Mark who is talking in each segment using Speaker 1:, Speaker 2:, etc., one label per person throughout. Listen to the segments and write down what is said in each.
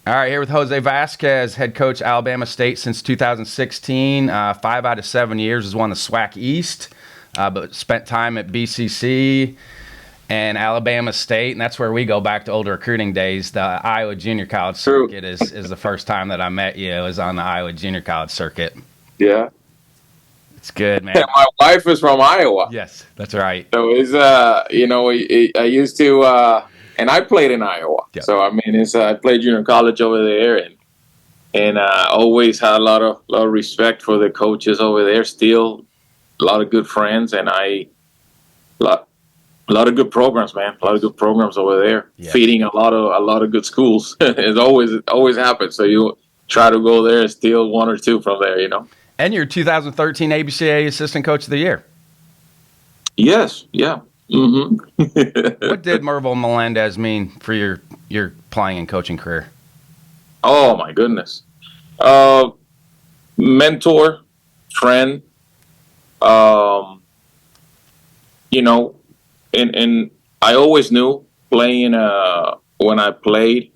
Speaker 1: All right, here with Jose Vazquez, head coach Alabama State since 2016. 5 out of 7 years has won the SWAC East, but spent time at BCC and Alabama State, and that's where we go back to old recruiting days. The Iowa Junior College
Speaker 2: True.
Speaker 1: circuit is the first time that I met you. It was on the Iowa Junior College circuit.
Speaker 2: Yeah.
Speaker 1: It's good, man.
Speaker 2: Yeah, my wife is from Iowa.
Speaker 1: Yes, that's right.
Speaker 2: So it's, I used to, and I played in Iowa.
Speaker 1: Yep.
Speaker 2: So, I mean, I played junior college over there and always had a lot of respect for the coaches over there. Still, a lot of good friends, and a lot of good programs, man. A lot of good programs over there.
Speaker 1: Yeah.
Speaker 2: Feeding a lot of good schools. It always happens. So you try to go there and steal one or two from there,
Speaker 1: And you're 2013 ABCA Assistant Coach of the Year.
Speaker 2: Yes, yeah. Mm-hmm.
Speaker 1: What did Mervil Melendez mean for your playing and coaching career?
Speaker 2: Oh my goodness. Mentor, friend, and I always knew playing, when I played,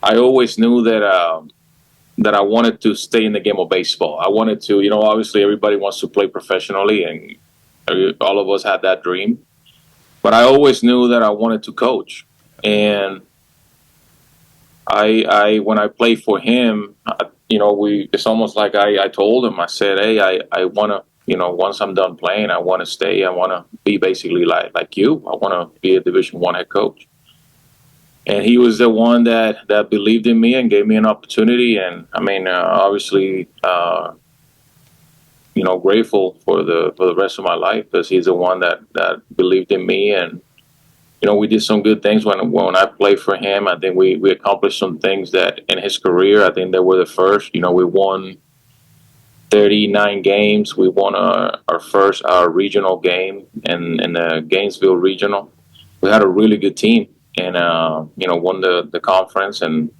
Speaker 2: I always knew that I wanted to stay in the game of baseball. I wanted to, obviously everybody wants to play professionally, and all of us had that dream. But I always knew that I wanted to coach. And I when I played for him, it's almost like I told him, I said, hey, I want to, once I'm done playing, I want to stay. I want to be basically like you. I want to be a Division I head coach. And he was the one that believed in me and gave me an opportunity. And I mean, obviously, grateful for the rest of my life, because he's the one that believed in me. And we did some good things when I played for him. I think we accomplished some things that in his career, I think they were the first. We won 39 games. We won our regional game in the Gainesville Regional. We had a really good team, and won the conference. And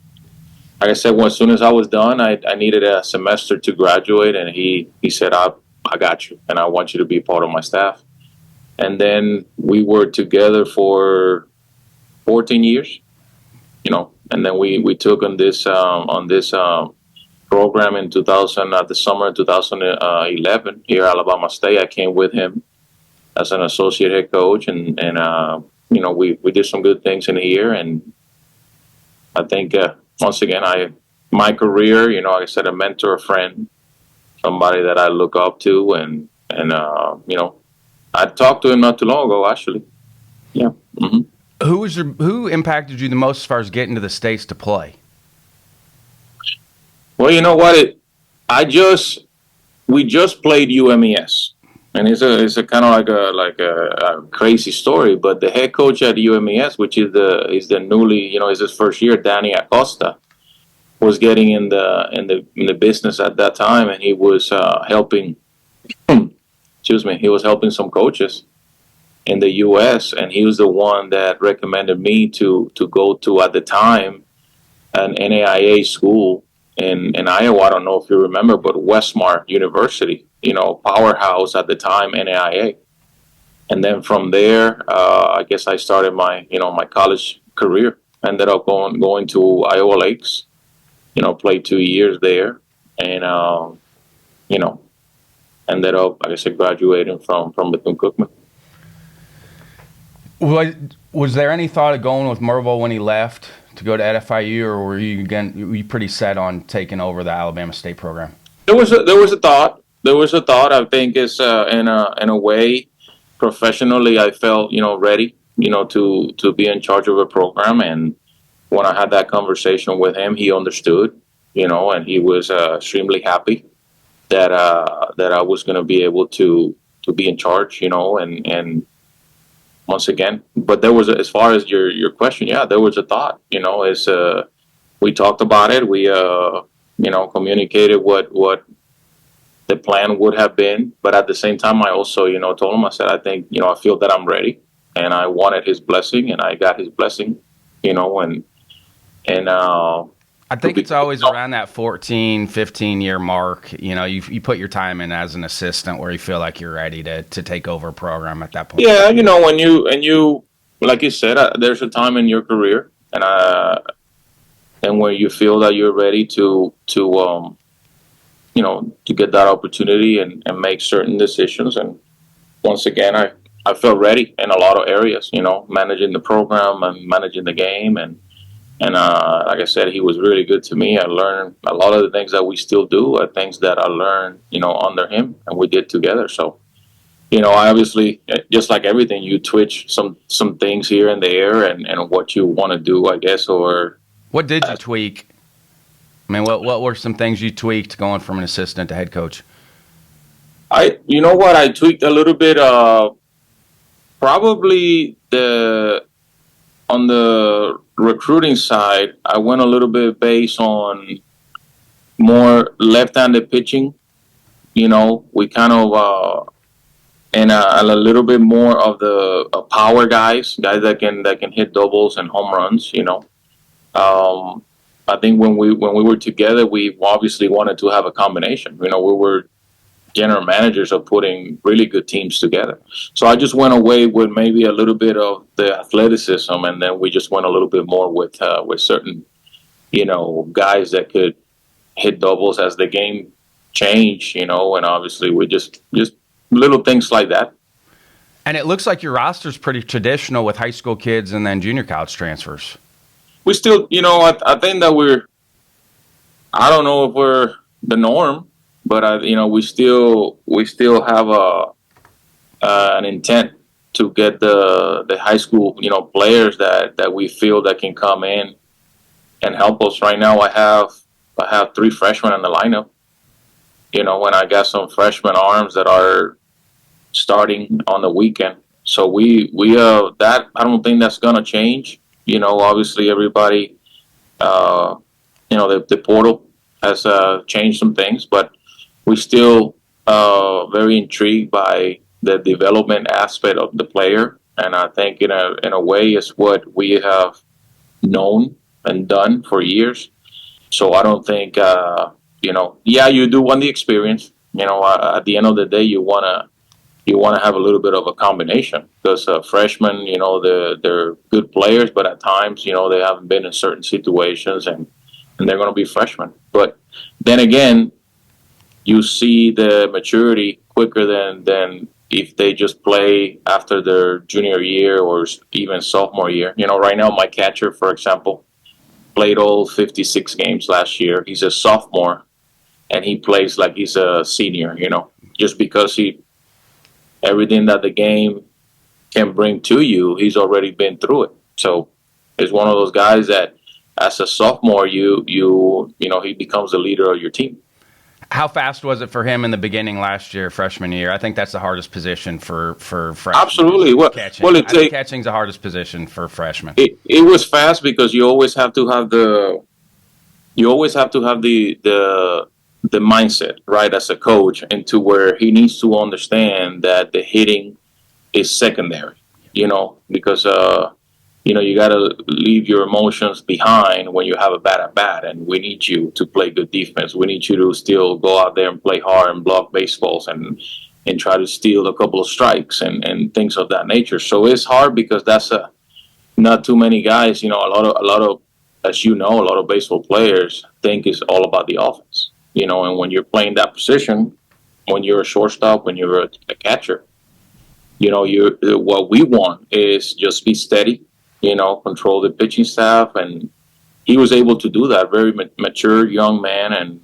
Speaker 2: like I said, as soon as I was done, I needed a semester to graduate, and he said, I got you, and I want you to be part of my staff. And then we were together for 14 years, and then we took on this program in the summer of 2011 here at Alabama State. I came with him as an associate head coach, and we did some good things in here. And I think once again, my career, like I said, a mentor, a friend, somebody that I look up to, and I talked to him not too long ago, actually. Yeah. Mm-hmm.
Speaker 1: Who impacted you the most as far as getting to the States to play?
Speaker 2: Well, you know what? We just played UMES, and it's a kind of like a crazy story. But the head coach at UMES, which is the newly, is his first year, Danny Acosta, was getting in the business at that time, and he was helping. He was helping some coaches in the U.S., and he was the one that recommended me to go to, at the time, an NAIA school in Iowa. I don't know if you remember, but Westmar University, powerhouse at the time, NAIA. And then from there, I guess I started my college career. Ended up going to Iowa Lakes, played 2 years there, and ended up, like I said, graduating from Bethune-Cookman.
Speaker 1: Was there any thought of going with Mervil when he left to go to FIU, or were you pretty set on taking over the Alabama State program?
Speaker 2: There was a thought. There was a thought. I think it's in a way, professionally, I felt ready, to be in charge of a program. And when I had that conversation with him, he understood, and he was extremely happy that I was going to be able to be in charge, and once again. But there was, as far as your question, yeah, there was a thought, we talked about it. We, communicated what the plan would have been. But at the same time, I also, told him, I said, I think, I feel that I'm ready, and I wanted his blessing, and I got his blessing, and
Speaker 1: I think it's always around that 14, 15-year mark. You put your time in as an assistant where you feel like you're ready to take over a program at that point.
Speaker 2: Yeah, when you like you said, there's a time in your career, and and where you feel that you're ready to get that opportunity and make certain decisions. And once again, I felt ready in a lot of areas, managing the program and managing the game. And like I said, he was really good to me. I learned a lot of the things that we still do are things that I learned, under him, and we did together. So, I obviously, just like everything, you twitch some things here and there and what you want to do, I guess, or...
Speaker 1: What did you tweak? I mean, what were some things you tweaked going from an assistant to head coach?
Speaker 2: I tweaked a little bit. Probably on the recruiting side, I went a little bit based on more left-handed pitching. We kind of and a little bit more of the power guys that can hit doubles and home runs. I think when we were together, we obviously wanted to have a combination. We were general managers of putting really good teams together. So I just went away with maybe a little bit of the athleticism, and then we just went a little bit more with certain, guys that could hit doubles as the game changed, and obviously we just little things like that.
Speaker 1: And it looks like your roster's pretty traditional with high school kids and then junior college transfers.
Speaker 2: We still, I think that I don't know if we're the norm, but we still have an intent to get the high school, players that we feel that can come in and help us. Right now, I have 3 freshmen in the lineup, and I got some freshman arms that are starting on the weekend. So we that I don't think that's gonna change. Obviously everybody, the portal has changed some things, but we still very intrigued by the development aspect of the player. And I think in a way is what we have known and done for years. So I don't think, you do want the experience. At the end of the day, you want to have a little bit of a combination, because freshmen, they're good players, but at times, they haven't been in certain situations, and they're going to be freshmen. But then again, you see the maturity quicker than if they just play after their junior year or even sophomore year. Right now, my catcher, for example, played all 56 games last year. He's a sophomore, and he plays like he's a senior, just because everything that the game can bring to you, he's already been through it. So it's one of those guys that as a sophomore, he becomes the leader of your team.
Speaker 1: How fast was it for him in the beginning last year, freshman year? I think that's the hardest position for freshmen.
Speaker 2: Absolutely.
Speaker 1: Catching. I think catching's the hardest position for freshmen.
Speaker 2: It was fast because you always have to have the mindset, right, as a coach, into where he needs to understand that the hitting is secondary, because you got to leave your emotions behind when you have a bad at bat, and we need you to play good defense. We need you to still go out there and play hard and block baseballs and try to steal a couple of strikes and things of that nature. So it's hard because that's not too many guys. A lot of as a lot of baseball players think it's all about the offense. And when you're playing that position, when you're a shortstop, when you're a catcher, what we want is just be steady. Control the pitching staff, and he was able to do that. Very mature young man, and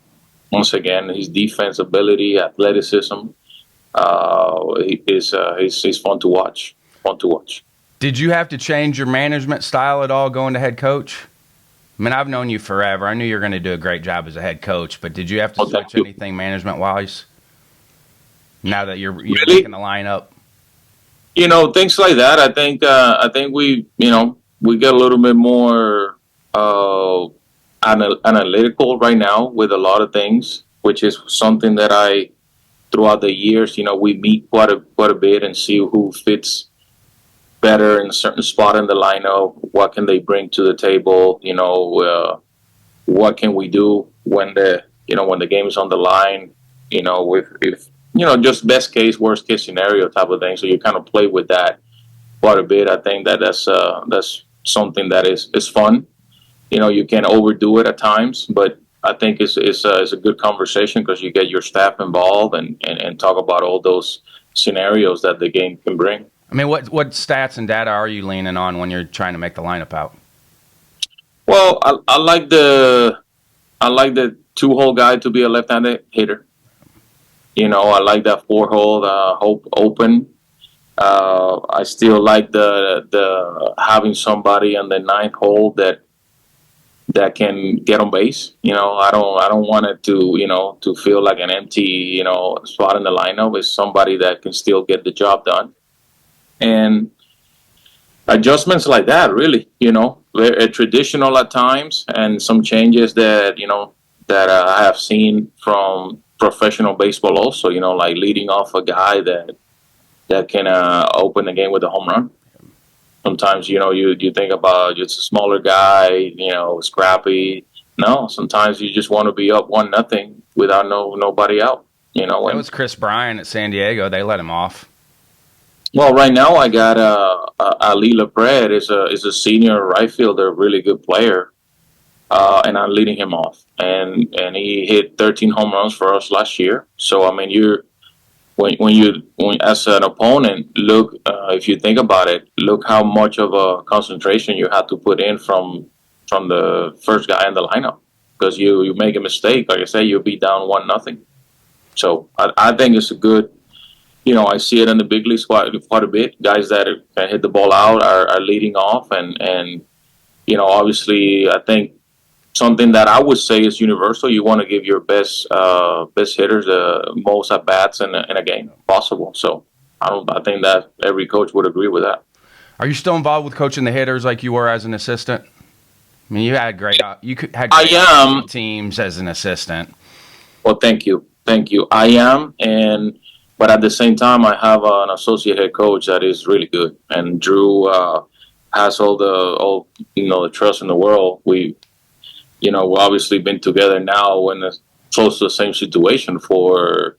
Speaker 2: once again, his defense ability, athleticism, is fun to watch.
Speaker 1: Did you have to change your management style at all going to head coach? I mean, I've known you forever. I knew you were going to do a great job as a head coach, but did you have to switch anything management-wise now that you're
Speaker 2: really?
Speaker 1: Making the lineup?
Speaker 2: Things like that. I think we get a little bit more analytical right now with a lot of things, which is something that throughout the years, we meet quite a bit and see who fits better in a certain spot in the lineup. What can they bring to the table? What can we do when the game is on the line? If just best case, worst case scenario type of thing. So you kind of play with that quite a bit. I think that's something that is fun. you can't overdo it at times, but I think it's a good conversation because you get your staff involved and talk about all those scenarios that the game can bring.
Speaker 1: I mean, what stats and data are you leaning on when you're trying to make the lineup out?
Speaker 2: Well, I like the 2-hole guy to be a left-handed hitter. I like that 4-hole open. I still like the having somebody on the 9th hole that can get on base. I don't want it to feel like an empty spot in the lineup. It's somebody that can still get the job done. And adjustments like that, really, very traditional at times, and some changes that I have seen from professional baseball also, like leading off a guy that can open the game with a home run. Sometimes, you think about just a smaller guy, scrappy. No, sometimes you just want to be up 1-0 without nobody out. That
Speaker 1: was Chris Bryant at San Diego. They let him off.
Speaker 2: Well, right now I got Ali LePred is a senior right fielder, really good player, and I'm leading him off. And he hit 13 home runs for us last year. So I mean, when as an opponent, look, if you think about it, look how much of a concentration you have to put in from the first guy in the lineup, because you make a mistake, like I say, you'll be down 1-0. So I think it's a good. I see it in the big leagues quite a bit. Guys that can hit the ball out are leading off, and obviously, I think something that I would say is universal. You want to give your best hitters the most at bats in a game possible. So I think that every coach would agree with that.
Speaker 1: Are you still involved with coaching the hitters like you were as an assistant? I mean, you had great teams as an assistant.
Speaker 2: Well, thank you. I am, but at the same time, I have an associate head coach that is really good, and Drew has all the trust in the world. We've obviously been together now in close to the same situation for,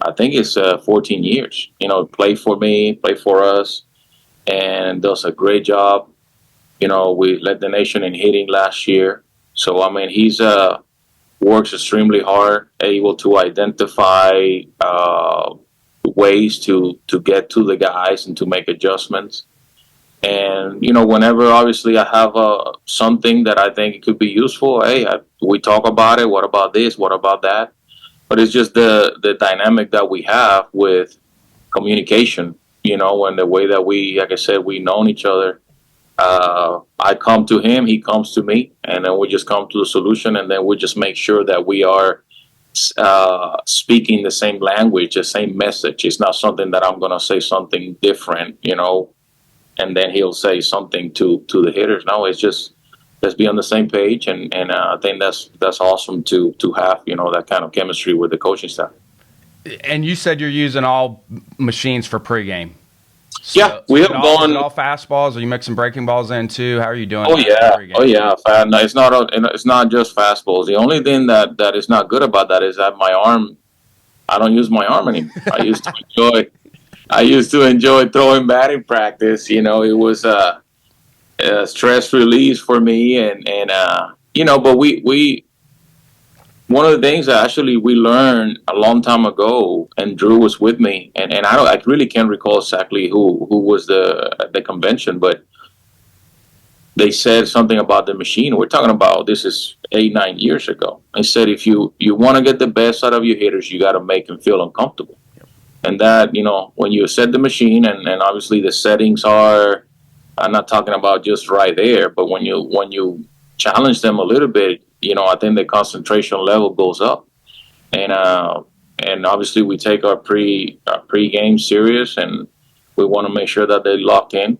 Speaker 2: I think it's 14 years. Play for me, play for us, and does a great job. We led the nation in hitting last year. So, I mean, he's works extremely hard, able to identify ways to get to the guys and to make adjustments. And, whenever obviously I have something that I think it could be useful, we talk about it. What about this? What about that? But it's just the dynamic that we have with communication, and the way that we, like I said, we known each other. I come to him, he comes to me, and then we just come to a solution, and then we just make sure that we are speaking the same language, the same message. It's not something that I'm going to say something different, and then he'll say something to the hitters. No, it's just let's be on the same page, and I think that's awesome to have that kind of chemistry with the coaching staff.
Speaker 1: And you said you're using all machines for pregame. So,
Speaker 2: yeah, we have gone.
Speaker 1: Is it all fastballs? Are you mixing breaking balls in too? How are you doing?
Speaker 2: Oh yeah. No, it's not just fastballs. The only thing that is not good about that is that my arm. I don't use my arm anymore. I used to enjoy throwing batting practice. It was a stress release for me, and But we one of the things that actually we learned a long time ago, and Drew was with me, and I really can't recall exactly who was the convention, but they said something about the machine. We're talking about this is 8-9 years ago. They said if you want to get the best out of your hitters, you got to make them feel uncomfortable. And that, when you set the machine, and obviously the settings are, I'm not talking about just right there, but when you challenge them a little bit, I think the concentration level goes up. And obviously we take our pre-game serious, and we want to make sure that they're locked in.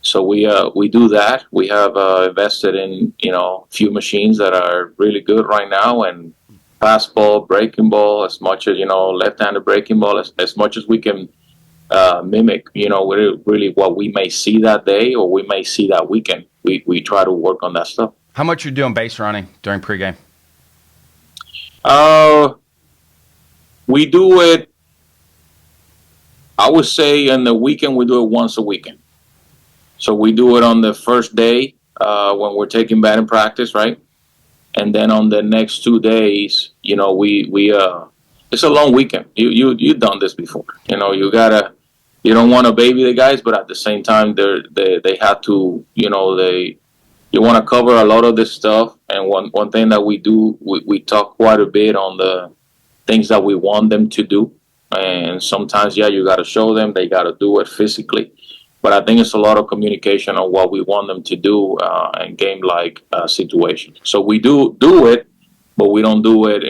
Speaker 2: So we do that. We have invested in, a few machines that are really good right now, and fastball, breaking ball, as much as, left-handed breaking ball, as much as we can mimic, really what we may see that day or we may see that weekend. We try to work on that stuff.
Speaker 1: How much you doing base running during pregame?
Speaker 2: We do it, I would say in the weekend, we do it once a weekend. So we do it on the first day when we're taking batting practice, right? And then on the next 2 days, we it's a long weekend. You've done this before. You don't want to baby the guys, but at the same time, they have to, you want to cover a lot of this stuff. And one thing that we do, we talk quite a bit on the things that we want them to do. And sometimes, you got to show them, they got to do it physically. But I think it's a lot of communication on what we want them to do in game-like situations. So we do it, but we don't do it,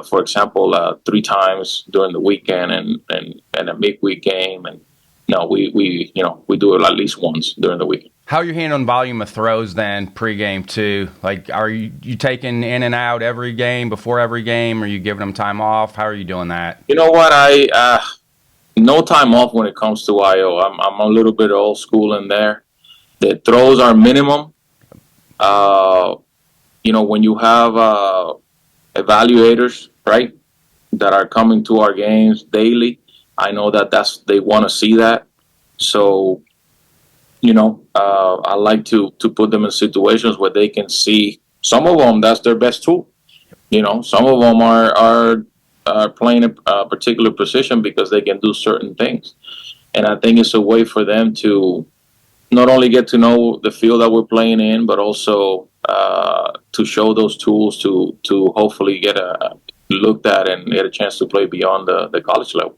Speaker 2: for example, 3 times during the weekend and a midweek game. And no, we do it at least once during the weekend.
Speaker 1: How are you handling volume of throws then pregame too? Like, are you taking in and out every game, before every game? Are you giving them time off? How are you doing that?
Speaker 2: You know what? No time off when it comes to IO. I'm a little bit old school in there. The throws are minimum. When you have evaluators, right, that are coming to our games daily, I know they want to see that. So, I like to put them in situations where they can see. Some of them, that's their best tool. Some of them are playing a particular position because they can do certain things. And I think it's a way for them to not only get to know the field that we're playing in, but also to show those tools to hopefully get looked at and get a chance to play beyond the college level.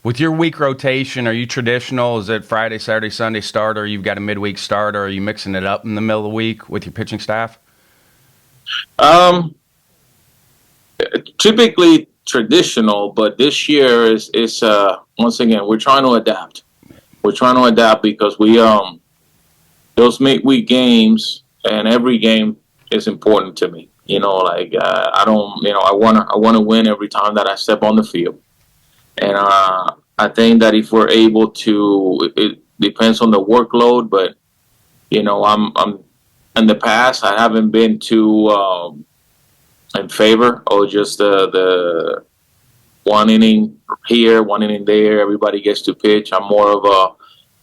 Speaker 1: With your week rotation, are you traditional? Is it Friday, Saturday, Sunday start, or you've got a midweek start, or are you mixing it up in the middle of the week with your pitching staff?
Speaker 2: Typically traditional, but this year is once again, we're trying to adapt. We're trying to adapt because we those midweek games, and every game is important to me. I want to win every time that I step on the field. And I think that if we're able to, it depends on the workload, but I'm in the past I haven't been too in favor of just the 1 inning here, 1 inning there. Everybody gets to pitch. I'm more of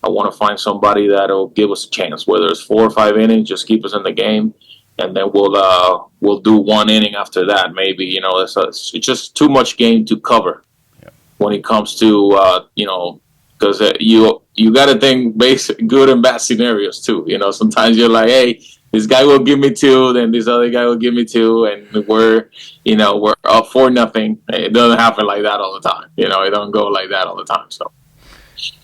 Speaker 2: I want to find somebody that'll give us a chance, whether it's 4 or 5 innings, just keep us in the game, and then we'll do 1 inning after that. Maybe it's just too much game to cover when it comes to because you got to think basic good and bad scenarios too. Sometimes you're like, hey, this guy will give me 2, then this other guy will give me 2, and we're up 4-0. It doesn't happen like that all the time. It don't go like that all the time. So.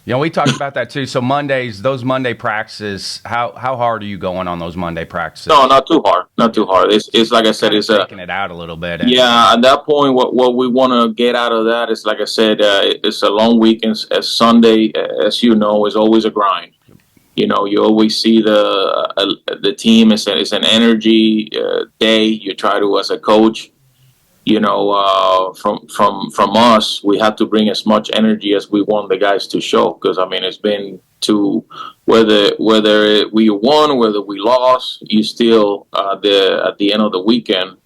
Speaker 1: We talked about that too. So Mondays, those Monday practices, how hard are you going on those Monday practices?
Speaker 2: No, not too hard. Not too hard. It's like I said, it's
Speaker 1: taking it out a little bit.
Speaker 2: Yeah, at that point, what we want to get out of that is, like I said, it's a long weekend. As Sunday, as you know, is always a grind. You always see the team. It's an energy day. You try to, as a coach, from us, we have to bring as much energy as we want the guys to show. Because it's been to whether we won, whether we lost, you still at the end of the weekend,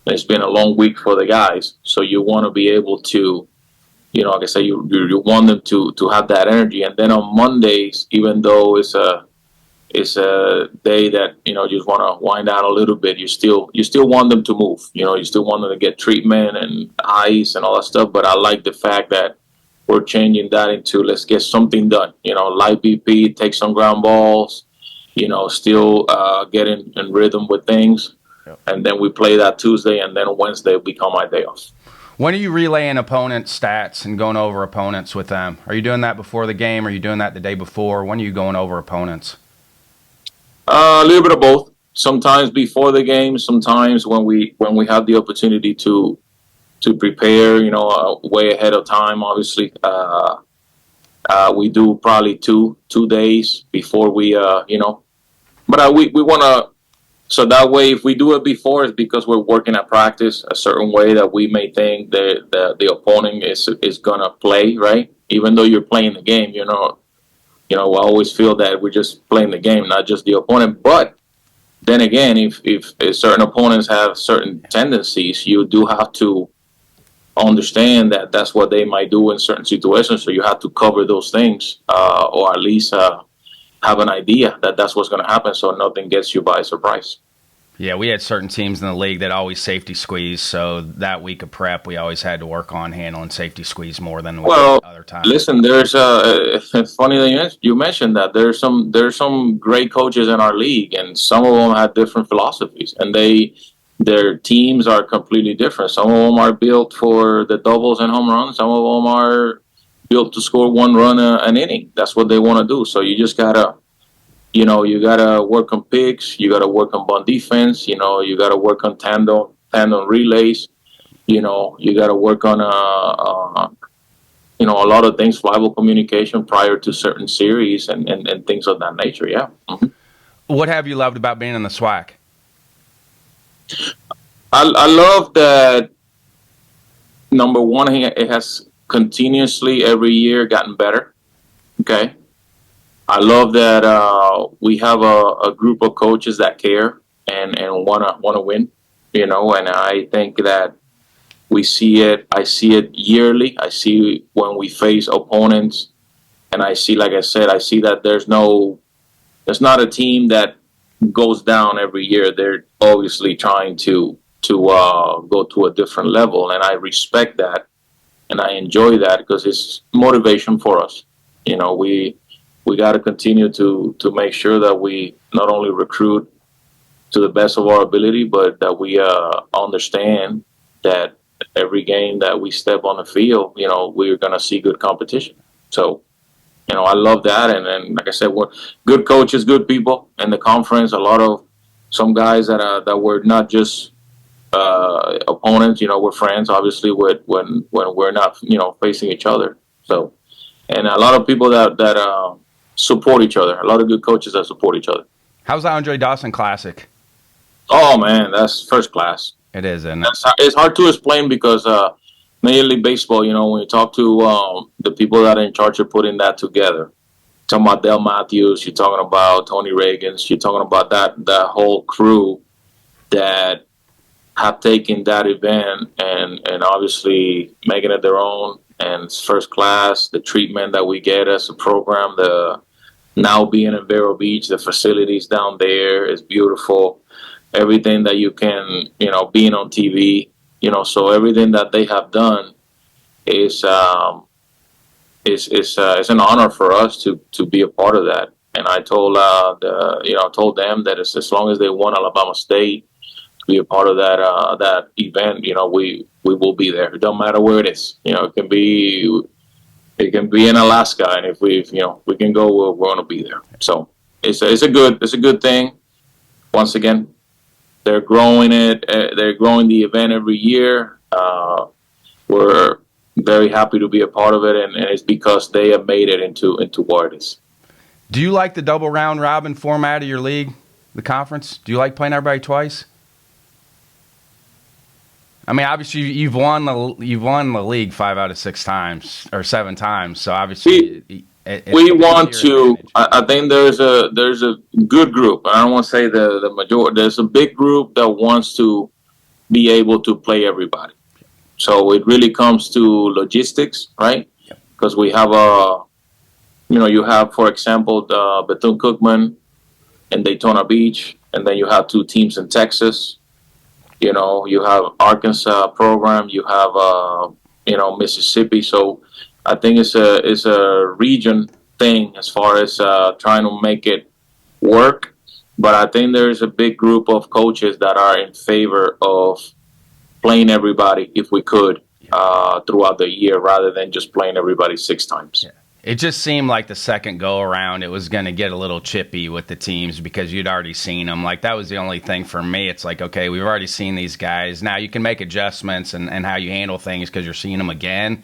Speaker 2: it's been a long week for the guys. So you want to be able to, like I said, you want them to have that energy. And then on Mondays, even though it's a day that you just want to wind down a little bit, you still want them to move. You still want them to get treatment and ice and all that stuff. But I like the fact that we're changing that into let's get something done. Light BP, take some ground balls. Still get in rhythm with things, and then we play that Tuesday, and then Wednesday will become my day off.
Speaker 1: When are you relaying opponents' stats and going over opponents with them? Are you doing that before the game? Or are you doing that the day before? When are you going over opponents?
Speaker 2: A little bit of both. Sometimes before the game. Sometimes when we have the opportunity to prepare, way ahead of time. Obviously, we do probably two days before we, But we want to. So that way, if we do it before, it's because we're working at practice a certain way that we may think that the opponent is gonna play, right? Even though you're playing the game, I always feel that we're just playing the game, not just the opponent. But then again, if certain opponents have certain tendencies, you do have to understand that that's what they might do in certain situations. So you have to cover those things, or at least have an idea that that's what's going to happen, so nothing gets you by surprise.
Speaker 1: Yeah, we had certain teams in the league that always safety squeeze, so that week of prep, we always had to work on handling safety squeeze more than other times.
Speaker 2: Listen, there's it's funny that you mentioned that there's some great coaches in our league, and some of them have different philosophies, and their teams are completely different. Some of them are built for the doubles and home runs. Some of them are built to score one run an inning. That's what they want to do. So you just gotta, you gotta work on picks. You gotta work on bunt defense. You gotta work on tandem relays. You gotta work on a lot of things, flyable communication prior to certain series and things of that nature. Yeah. Mm-hmm.
Speaker 1: What have you loved about being in the SWAC?
Speaker 2: I love that. Number one, it has continuously every year gotten better. Okay. I love that we have a group of coaches that care and wanna win, and I think that I see it yearly. I see when we face opponents, and I see, like I said, I see that there's not a team that goes down every year. They're obviously trying to go to a different level, and I respect that. And I enjoy that because it's motivation for us. We got to continue to make sure that we not only recruit to the best of our ability, but that we understand that every game that we step on the field, we're going to see good competition. So, I love that. And then, like I said, we're good coaches, good people in the conference. Some guys that were not just opponents, we're friends, obviously, when we're not, facing each other. So, and a lot of people that support each other, a lot of good coaches that support each other.
Speaker 1: How's the Andre Dawson Classic?
Speaker 2: Oh, man, that's first class.
Speaker 1: It is, isn't it?
Speaker 2: It's hard to explain because Major League Baseball, when you talk to the people that are in charge of putting that together, you're talking about Del Matthews, you're talking about Tony Reagans, you're talking about that whole crew that have taken that event and obviously making it their own, and it's first class. The treatment that we get as a program, the now being in Vero Beach, the facilities down there is beautiful. Everything that you can, being on TV, so everything that they have done is an honor for us to be a part of that. And I told told them that as long as they won Alabama State to be a part of that event, we will be there. It don't matter where it is. It can be in Alaska, and if we can go, we're going to be there. So it's a good thing. Once again, they're growing it. They're growing the event every year. We're very happy to be a part of it, and it's because they have made it into what it is.
Speaker 1: Do you like the double round robin format of your league, the conference? Do you like playing everybody twice? I mean, obviously you've won the league 5 out of 6 times or 7 times. So obviously
Speaker 2: we want to. I think there's a good group. I don't want to say the majority. There's a big group that wants to be able to play everybody. So it really comes to logistics, right? Because we have you have, for example, the Bethune-Cookman and Daytona Beach, and then you have 2 teams in Texas. You have Arkansas program, you have Mississippi. So I think it's a region thing as far as trying to make it work. But I think there's a big group of coaches that are in favor of playing everybody if we could throughout the year rather than just playing everybody 6 times.
Speaker 1: Yeah. It just seemed like the second go around it was going to get a little chippy with the teams because you'd already seen them. Like, that was the only thing for me. It's like, okay, we've already seen these guys. Now you can make adjustments and how you handle things because you're seeing them again.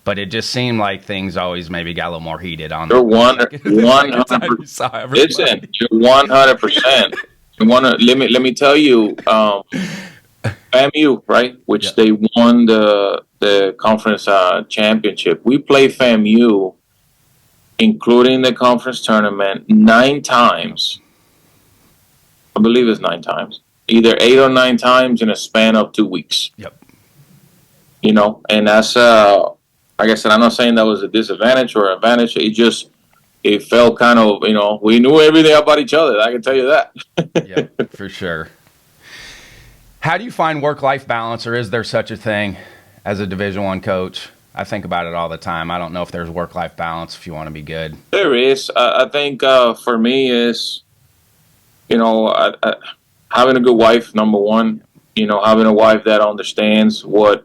Speaker 1: But it just seemed like things always maybe got a little more heated on them.
Speaker 2: You're 100%. Listen, you're 100%. Let me tell you, FAMU, right, which they won the conference championship. We played FAMU, including the conference tournament, 9 times. I believe it's 9 times. Either 8 or 9 times in a span of 2 weeks.
Speaker 1: Yep.
Speaker 2: And that's like I said, I'm not saying that was a disadvantage or advantage. It just it felt kind of, we knew everything about each other. I can tell you that.
Speaker 1: Yep, for sure. How do you find work-life balance, or is there such a thing as a Division I coach? I think about it all the time. I don't know if there's work-life balance if you want to be good.
Speaker 2: There is. I think for me is, having a good wife, number one. Having a wife that understands what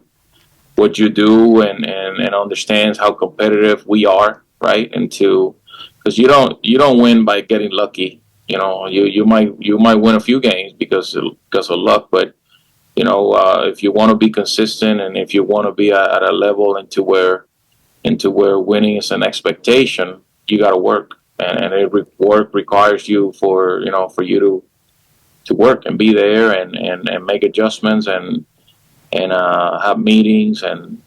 Speaker 2: you do and understands how competitive we are, right? Because you don't win by getting lucky. You might win a few games because of luck, but if you want to be consistent and if you want to be at a level into where winning is an expectation, you got to work, and work requires you for you to work and be there and make adjustments and have meetings and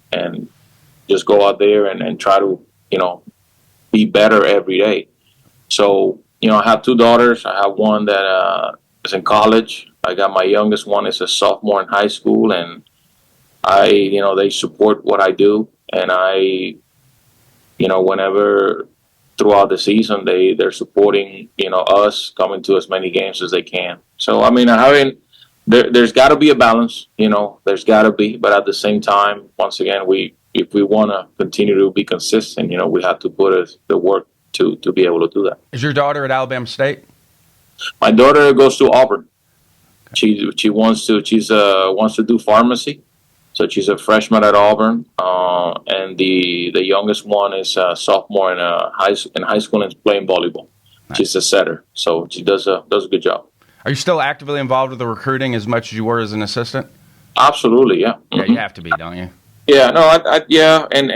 Speaker 2: just go out there and try to be better every day. So I have two daughters. I have one that is in college. I got my youngest one is a sophomore in high school, and they support what I do, and whenever throughout the season they're supporting us coming to as many games as they can. So there's got to be a balance, there's got to be, but at the same time, once again, if we want to continue to be consistent, we have to put the work to be able to do that.
Speaker 1: Is your daughter at Alabama State?
Speaker 2: My daughter goes to Auburn. She wants to do pharmacy, so she's a freshman at Auburn, and the youngest one is a sophomore in high school and is playing volleyball. Nice. She's a setter, so she does a good job.
Speaker 1: Are you still actively involved with the recruiting as much as you were as an assistant?
Speaker 2: Absolutely, yeah.
Speaker 1: Yeah, you have to be, don't you?
Speaker 2: Yeah, no, yeah, and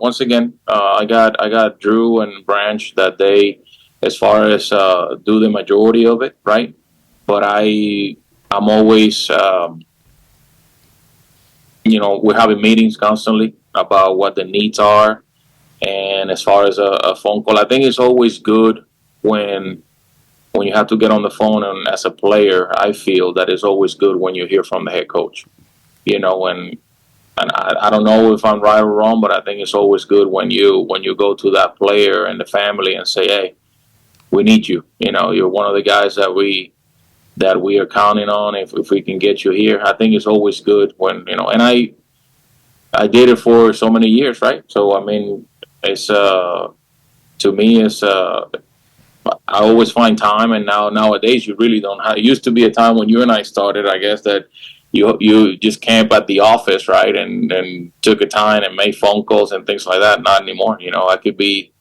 Speaker 2: once again, I got Drew and Branch that they, as far as do the majority of it, right? But I'm always, we're having meetings constantly about what the needs are, and as far as a phone call, I think it's always good when you have to get on the phone, and as a player, I feel that it's always good when you hear from the head coach, and I don't know if I'm right or wrong, but I think it's always good when you go to that player and the family and say, hey, we need you. You're one of the guys that we are counting on. If we can get you here, I think it's always good when, and I did it for so many years, right? So, I mean, it's, to me, it's, I always find time, and nowadays you really don't have. It used to be a time when you and I started, I guess, that you just camp at the office, right, and took a time and made phone calls and things like that. Not anymore. I could be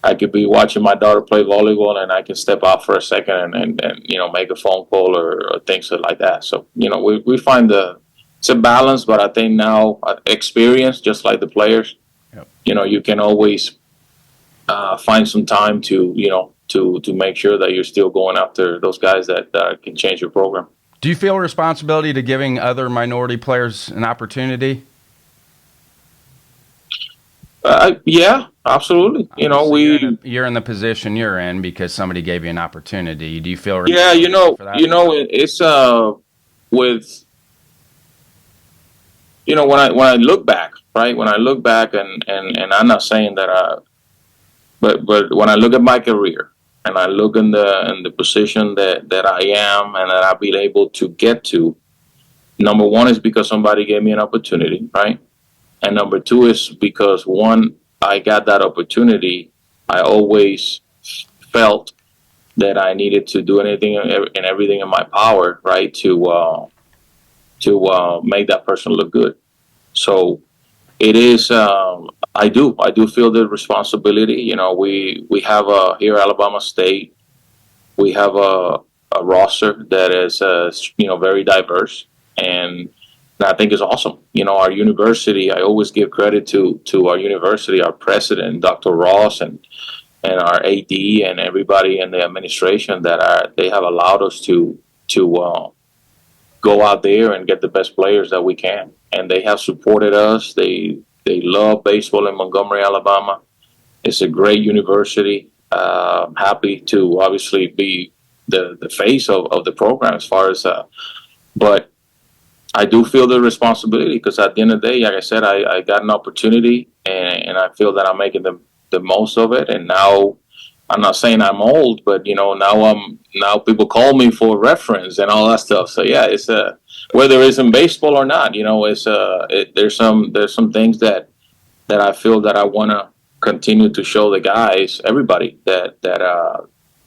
Speaker 2: watching my daughter play volleyball, and I can step out for a second and make a phone call or things like that. So we find it's a balance, but I think now experience, just like the players, yep. You can always find some time to make sure that you're still going after those guys that can change your program.
Speaker 1: Do you feel a responsibility to giving other minority players an opportunity?
Speaker 2: Yeah, absolutely.
Speaker 1: You're in the position you're in because somebody gave you an opportunity. Do you feel?
Speaker 2: Yeah, for that? It's with when I look back, right? When I look back, and I'm not saying that but when I look at my career and I look in the position that I am and that I've been able to get to, number one is because somebody gave me an opportunity, right? And number two is because, one, I got that opportunity. I always felt that I needed to do anything and everything in my power, right, to make that person look good. So it is. I do feel the responsibility. We have here at Alabama State, we have a roster that is very diverse, and I think is awesome. Our university, I always give credit to our university, our president, Dr. Ross, and our AD and everybody in the administration they have allowed us to go out there and get the best players that we can. And they have supported us. They love baseball in Montgomery, Alabama. It's a great university. Happy to obviously be the face of the program as far as, but I do feel the responsibility because at the end of the day, like I said, I got an opportunity and I feel that I'm making the most of it. And now I'm not saying I'm old, but now people call me for reference and all that stuff. So yeah, it's whether it's in baseball or not, there's some things that I feel that I want to continue to show the guys, everybody, that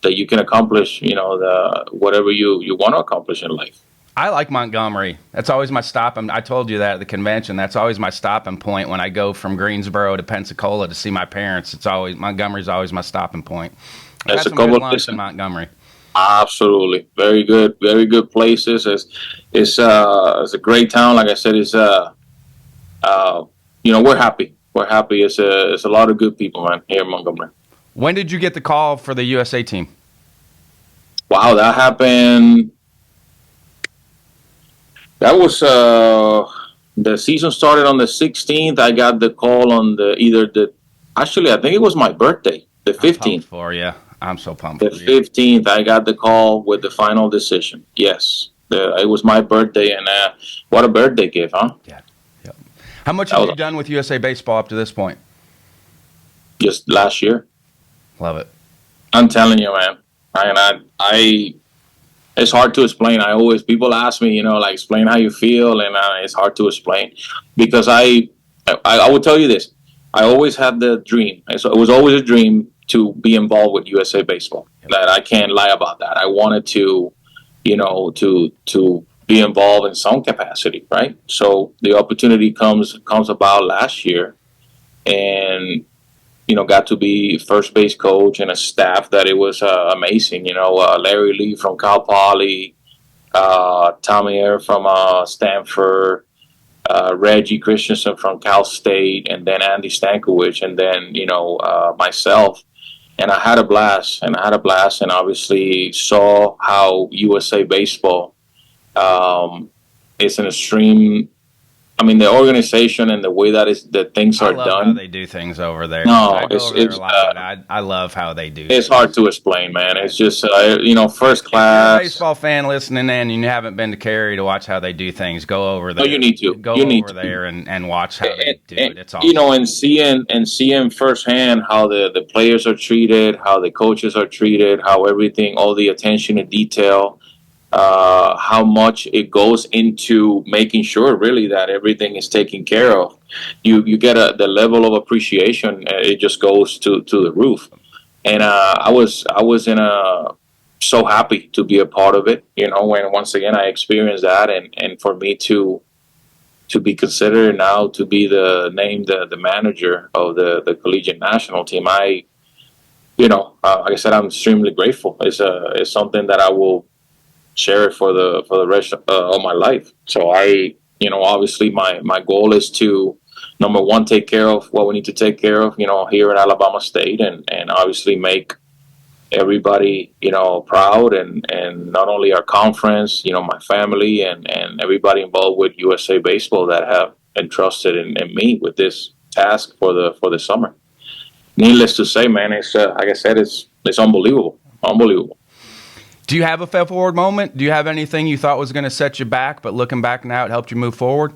Speaker 2: you can accomplish, the whatever you want to accomplish in life.
Speaker 1: I like Montgomery. That's always my stop. I told you that at the convention. That's always my stopping point when I go from Greensboro to Pensacola to see my parents. Montgomery's always my stopping point. I've had some good lunch in Montgomery.
Speaker 2: Absolutely, very good places. It's a great town. Like I said, we're happy. We're happy. It's a lot of good people, man, here in Montgomery.
Speaker 1: When did you get the call for the USA team?
Speaker 2: Wow, that happened. That was the season started on the 16th. I got the call on actually, I think it was my birthday, the 15th.
Speaker 1: For you, I'm so pumped.
Speaker 2: The 15th, I got the call with the final decision. Yes, it was my birthday, and what a birthday gift, huh?
Speaker 1: Yeah. Yep. How much have you done with USA Baseball up to this point?
Speaker 2: Just last year.
Speaker 1: Love it.
Speaker 2: I'm telling you, man. It's hard to explain. People ask me, explain how you feel, and it's hard to explain because I will tell you this. I always had the dream. It was always a dream to be involved with USA Baseball. That I can't lie about that. I wanted to, to be involved in some capacity, right? So the opportunity comes about last year, and got to be first base coach and a staff that it was amazing. Larry Lee from Cal Poly, Tommy Ayer from Stanford, Reggie Christensen from Cal State, and then Andy Stankiewicz, and then myself. And I had a blast, and obviously saw how USA Baseball is an extreme. I mean, the organization and the way that things are done. I love
Speaker 1: how they do things over there.
Speaker 2: No,
Speaker 1: I love how they do.
Speaker 2: It's hard to explain, man. It's just first class.
Speaker 1: If you're a baseball fan listening in, and you haven't been to Cary to watch how they do things, go over there.
Speaker 2: No, you need to.
Speaker 1: Go over there and watch how they do it. It's awesome.
Speaker 2: and seeing firsthand how the players are treated, how the coaches are treated, how everything, all the attention to detail. How much it goes into making sure really that everything is taken care of. You get the level of appreciation. It just goes to the roof. And I was so happy to be a part of it. When once again I experienced that, and for me to be considered now to be the manager of the collegiate national team, like I said, I'm extremely grateful. It's something that I will share it for the rest of my life. So obviously my goal is to, number one, take care of what we need to take care of, here at Alabama State, and obviously make everybody, proud, and not only our conference, my family and everybody involved with USA Baseball that have entrusted in me with this task for the summer. Needless to say, man, it's like I said, it's unbelievable.
Speaker 1: Do you have a fail forward moment? Do you have anything you thought was going to set you back, but looking back now, it helped you move forward?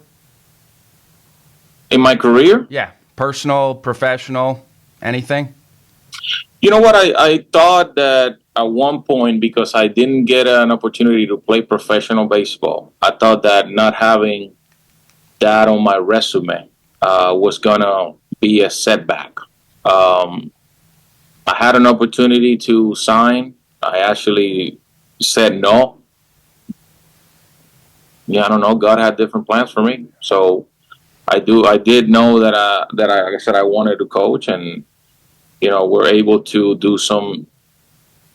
Speaker 2: In my career?
Speaker 1: Yeah. Personal, professional, anything?
Speaker 2: You know what? I thought that at one point, because I didn't get an opportunity to play professional baseball, I thought that not having that on my resume was going to be a setback. I had an opportunity to sign. I actually said no. Yeah, I don't know. God had different plans for me, so I did know that like I said, I wanted to coach, and we're able to do some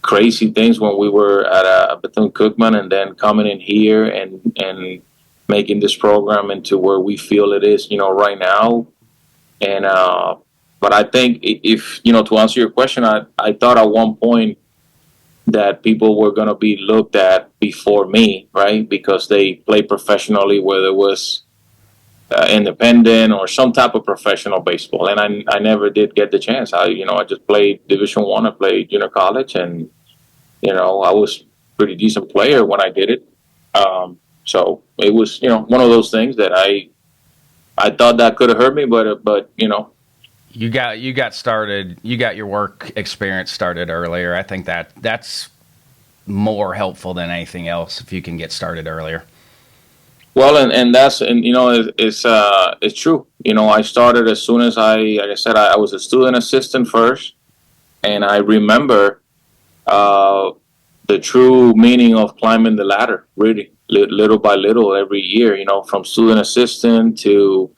Speaker 2: crazy things when we were at Bethune-Cookman, and then coming in here and making this program into where we feel it is, right now. And but I think if to answer your question, I thought at one point that people were going to be looked at before me, right? Because they play professionally, whether it was independent or some type of professional baseball. And I never did get the chance. I just played Division I. I played junior college, and, I was a pretty decent player when I did it. So it was, one of those things that I thought that could have hurt me, but.
Speaker 1: you got started. You got your work experience started earlier. I think that's more helpful than anything else if you can get started earlier.
Speaker 2: Well, and that's, and it's true. I started as soon as like I said, I was a student assistant first, and I remember the true meaning of climbing the ladder, really, little by little every year. From student assistant to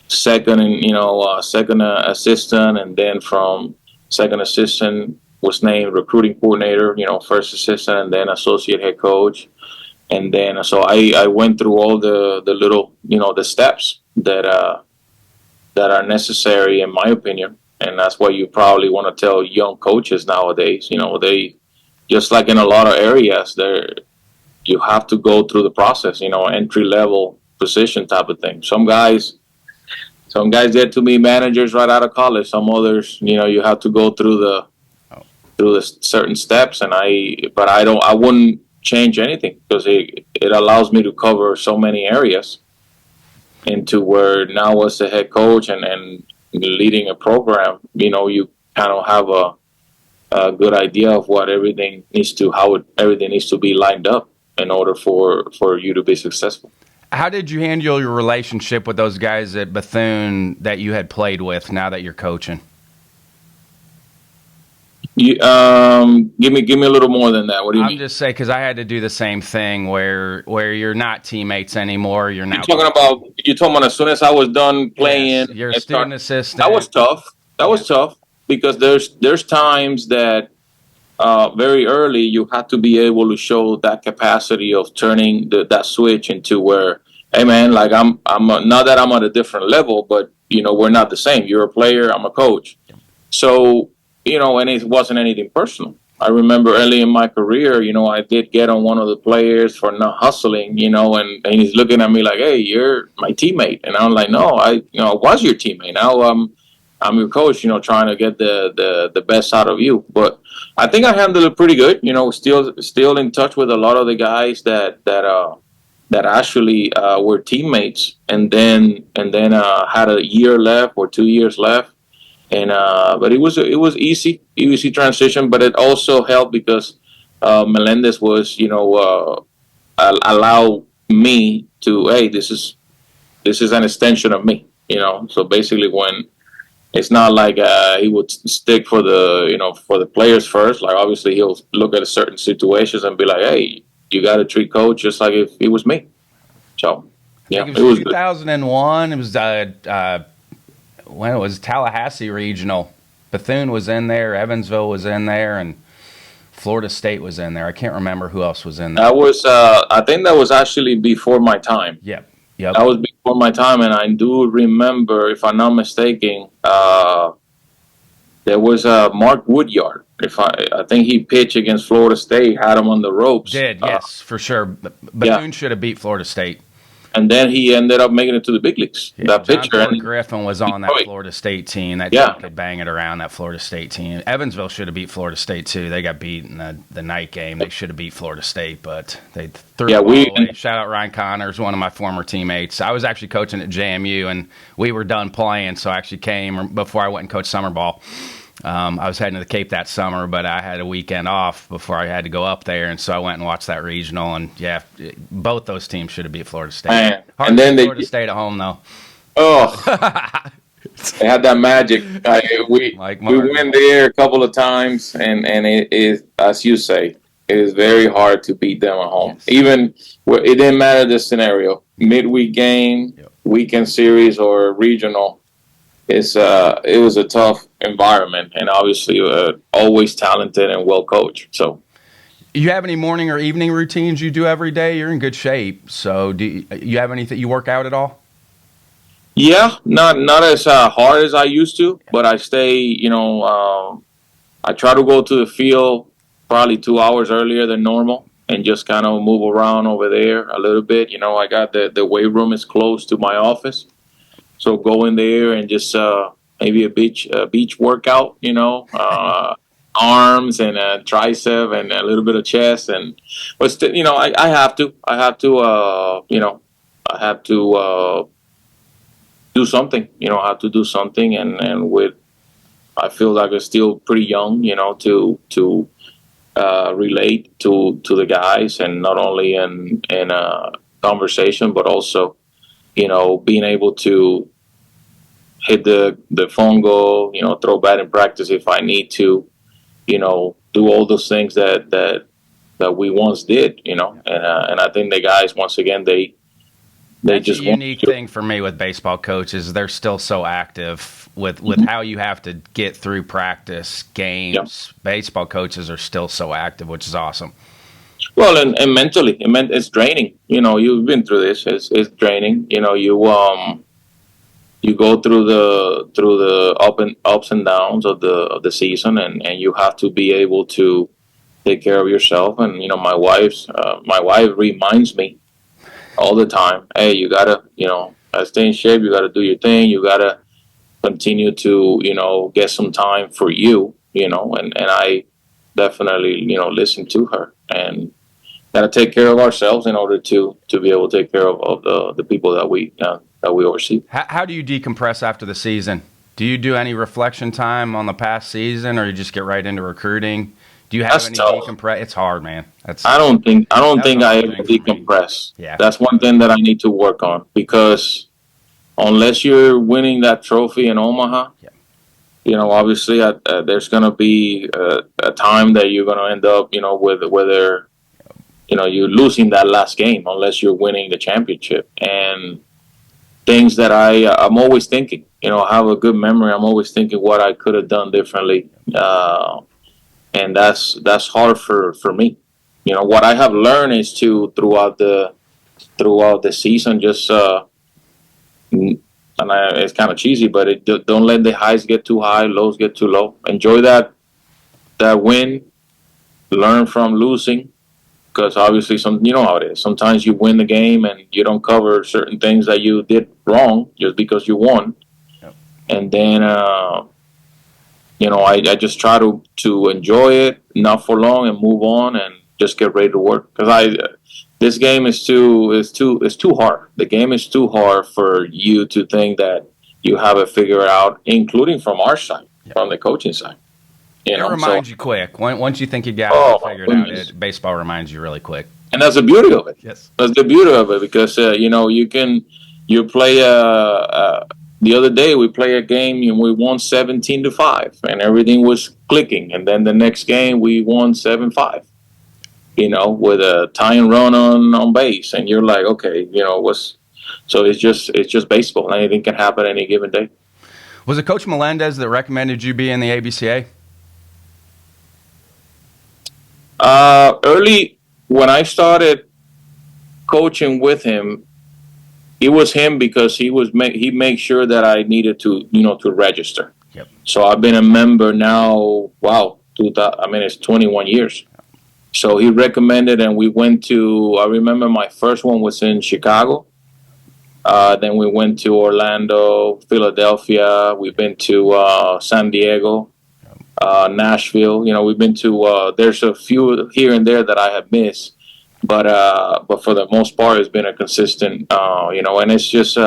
Speaker 2: second, and second assistant, and then from second assistant was named recruiting coordinator. First assistant, and then associate head coach. And then, so I went through all the little, the steps that are necessary, in my opinion. And that's what you probably want to tell young coaches nowadays. They, just like in a lot of areas, you have to go through the process, entry level position type of thing. Some guys get to be managers right out of college. Some others, you have to go through the certain steps. But I wouldn't change anything, because it allows me to cover so many areas, into where now as a head coach and leading a program, you kind of have a good idea of what everything needs to be lined up in order for you to be successful.
Speaker 1: How did you handle your relationship with those guys at Bethune that you had played with now that you're coaching?
Speaker 2: Give me a little more than that. What do you mean?
Speaker 1: I'm just saying, because I had to do the same thing where you're not teammates anymore. You're now
Speaker 2: you're talking about as soon as I was done playing.
Speaker 1: Yes, you're a student assistant.
Speaker 2: That was tough. That was tough, because there's times that very early you have to be able to show that capacity of turning that switch into where, hey man, like I'm not that I'm at a different level, but we're not the same. You're a player, I'm a coach. So, and it wasn't anything personal. I remember early in my career, I did get on one of the players for not hustling, and he's looking at me like, hey, you're my teammate. And I'm like, no, I was your teammate. Now I'm your coach, trying to get the best out of you. But I think I handled it pretty good, still in touch with a lot of the guys that actually were teammates, and then had a year left or 2 years left. And but it was easy transition, but it also helped because Melendez was allow me to, hey, this is an extension of me, so basically when it's not like he would stick for the players first, like obviously he'll look at certain situations and be like, hey, you got to treat coach just like if it was me. So yeah,
Speaker 1: it was 2001. It was when it was Tallahassee Regional. Bethune was in there, Evansville was in there, and Florida State was in there. I can't remember who else was in there.
Speaker 2: That was, I think that was actually before my time.
Speaker 1: Yep.
Speaker 2: That was before my time, and I do remember, if I'm not mistaken, there was Mark Woodyard. I think he pitched against Florida State, had him on the ropes.
Speaker 1: Yes, for sure. Bethune should have beat Florida State.
Speaker 2: And then he ended up making it to the big leagues.
Speaker 1: Yeah,
Speaker 2: that pitcher.
Speaker 1: Griffin was on that Florida State team. That team could bang it around, that Florida State team. Evansville should have beat Florida State, too. They got beat in the night game. They should have beat Florida State, but they threw it away. Shout out Ryan Connors, one of my former teammates. I was actually coaching at JMU, and we were done playing, so I actually came before I went and coached summer ball. I was heading to the Cape that summer, but I had a weekend off before I had to go up there, and so I went and watched that regional. And yeah, both those teams should have beat Florida State. Hard and then Florida State at home, though.
Speaker 2: Oh, they had that magic. We went there a couple of times, and it is, as you say, it is very hard to beat them at home. Yes. Even it didn't matter the scenario, midweek game, weekend series, or regional. It was a tough environment, and obviously always talented and well coached. So,
Speaker 1: you have any morning or evening routines you do every day? You're in good shape. So, do you have anything you work out at all?
Speaker 2: Yeah, not as hard as I used to, but I stay. I try to go to the field probably 2 hours earlier than normal, and just kind of move around over there a little bit. I got the weight room is close to my office. So go in there and just maybe a beach workout, arms and tricep and a little bit of chest, but still, I have to do something. Have to do something, and with I feel like I'm still pretty young, to relate to the guys, and not only in conversation, but also being able to hit the phone goal, throw batting practice if I need to, do all those things that we once did, and I think the guys, once again, they
Speaker 1: That's
Speaker 2: just
Speaker 1: a
Speaker 2: want
Speaker 1: unique
Speaker 2: to.
Speaker 1: thing for me with baseball coaches. They're still so active with how you have to get through practice, games. Baseball coaches are still so active, which is awesome.
Speaker 2: Well, and mentally, it's draining. You've been through this. It's draining. You go through the ups and downs of the season, and you have to be able to take care of yourself. And my wife reminds me all the time, hey, you gotta stay in shape. You gotta do your thing. You gotta continue to get some time for you. And I definitely listen to her, and got to take care of ourselves in order to be able to take care of the people that we oversee.
Speaker 1: How do you decompress after the season? Do you do any reflection time on the past season, or you just get right into recruiting? Do you have
Speaker 2: That's
Speaker 1: any
Speaker 2: tough.
Speaker 1: decompress? It's hard, man.
Speaker 2: I don't think
Speaker 1: That's a
Speaker 2: I
Speaker 1: hard
Speaker 2: ever
Speaker 1: thing for me.
Speaker 2: decompress.
Speaker 1: Yeah.
Speaker 2: That's one thing that I need to work on, because unless you're winning that trophy in Omaha, obviously there's going to be a time that you're going to end up, with whether you're losing that last game unless you're winning the championship. And things that I'm always thinking, I have a good memory. I'm always thinking what I could have done differently. And that's hard for me. What I have learned is to throughout the season, just it's kind of cheesy, but don't let the highs get too high, lows get too low. Enjoy that win, learn from losing, because obviously you know how it is. Sometimes you win the game and you don't cover certain things that you did wrong just because you won.
Speaker 1: Yep.
Speaker 2: And then I just try to enjoy it, not for long, and move on and just get ready to work, because this game is too hard. The game is too hard for you to think that you have it figured out, including from our side, from the coaching side.
Speaker 1: It reminds you quick. Once you think you got it figured out, baseball reminds you really quick.
Speaker 2: And that's the beauty of it.
Speaker 1: Yes.
Speaker 2: That's the beauty of it, because you play the other day we play a game and we won 17-5, and everything was clicking, and then the next game we won 7-5. With a tying run on base, and you're like, okay, so it's just baseball. Anything can happen any given day.
Speaker 1: Was it Coach Melendez that recommended you be in the ABCA?
Speaker 2: Early when I started coaching with him, it was him, because he made sure that I needed to to register.
Speaker 1: Yep.
Speaker 2: So I've been a member now. Wow, it's 21 years. So he recommended, and we went to. I remember my first one was in Chicago. Then we went to Orlando, Philadelphia. We've been to San Diego, Nashville. We've been to. There's a few here and there that I have missed, but for the most part, it's been a consistent. And it's just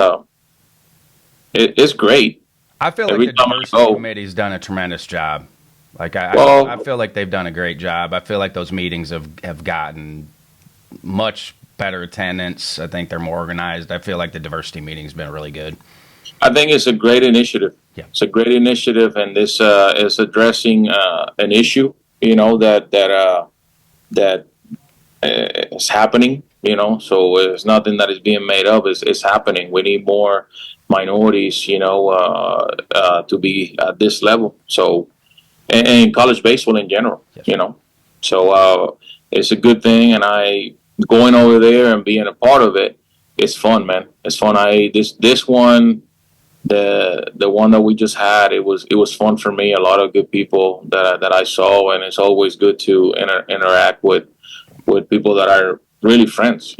Speaker 2: it's great.
Speaker 1: I feel like
Speaker 2: Every
Speaker 1: the
Speaker 2: time I
Speaker 1: diversity
Speaker 2: go-
Speaker 1: committee's done a tremendous job. Like
Speaker 2: Well-
Speaker 1: I feel like they've done a great job. I feel like those meetings have gotten much better attendance. I think they're more organized. I feel like the diversity meeting's been really good.
Speaker 2: I think it's a great initiative.
Speaker 1: Yeah.
Speaker 2: It's a great initiative, and this is addressing an issue, that is happening. So it's nothing that is being made up. It's happening. We need more minorities, to be at this level. So, and college baseball in general,
Speaker 1: Yes.
Speaker 2: So it's a good thing, and going over there and being a part of it, it's fun, man. It's fun. This one, the one that we just had, it was fun for me. A lot of good people that I saw, and it's always good to interact with people that are really friends.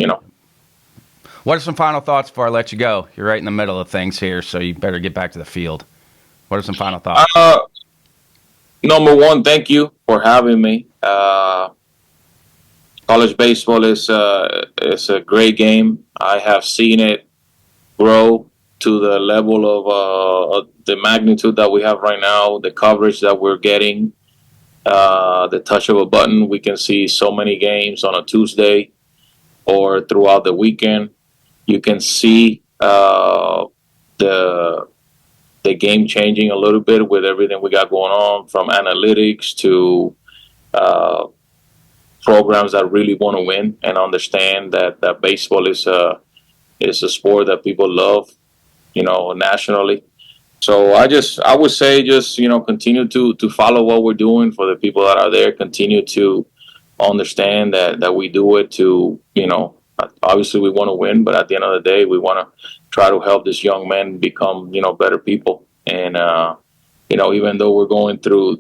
Speaker 1: What are some final thoughts before I let you go? You're right in the middle of things here, so you better get back to the field. What are some final thoughts?
Speaker 2: Number one, thank you for having me. College baseball is a great game. I have seen it grow to the level of the magnitude that we have right now, the coverage that we're getting, the touch of a button, we can see so many games on a Tuesday or throughout the weekend. You can see the game changing a little bit with everything we got going on, from analytics to programs that really want to win and understand that baseball is a sport that people love, nationally. So I would say just, continue to follow what we're doing for the people that are there. Continue to understand that we do it to, obviously we want to win, but at the end of the day, we want to try to help this young men become, better people. And, even though we're going through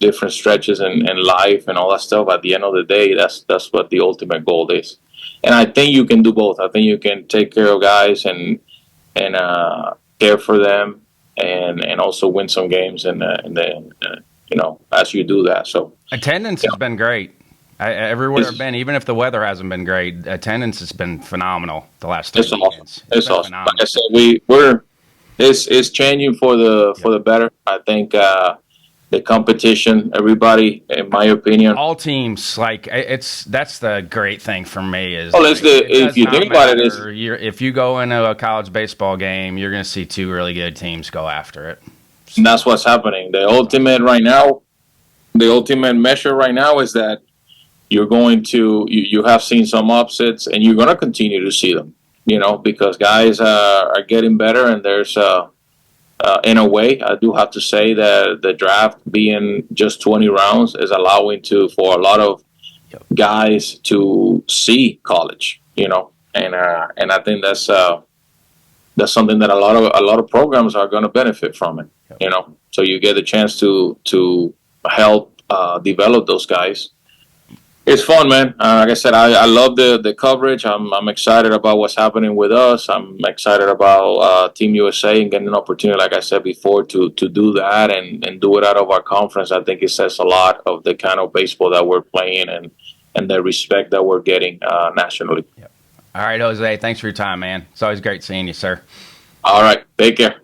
Speaker 2: different stretches in life and all that stuff, at the end of the day, that's what the ultimate goal is. And I think you can do both. I think you can take care of guys and care for them and also win some games and then as you do that. So
Speaker 1: attendance has been great. Everywhere I've been, even if the weather hasn't been great, attendance has been phenomenal the last 3 weekends.
Speaker 2: It's awesome. Phenomenal. Like I said, it's changing for the better. I think the competition, everybody, in my opinion,
Speaker 1: all teams, that's the great thing for me is.
Speaker 2: Well, if you think about it,
Speaker 1: if you go into a college baseball game, you're going to see two really good teams go after it.
Speaker 2: And that's what's happening. The ultimate measure right now is that you're going to you have seen some upsets, and you're going to continue to see them. Because guys are getting better, and there's in a way, I do have to say that the draft being just 20 rounds is allowing for a lot of guys to see college, and I think that's something that a lot of programs are going to benefit from it, So you get a chance to help develop those guys. It's fun, man. Like I said, I love the coverage. I'm excited about what's happening with us. I'm excited about Team USA and getting an opportunity, like I said before, to do that and do it out of our conference. I think it says a lot of the kind of baseball that we're playing and the respect that we're getting nationally.
Speaker 1: Yep. All right, Jose. Thanks for your time, man. It's always great seeing you, sir.
Speaker 2: All right. Take care.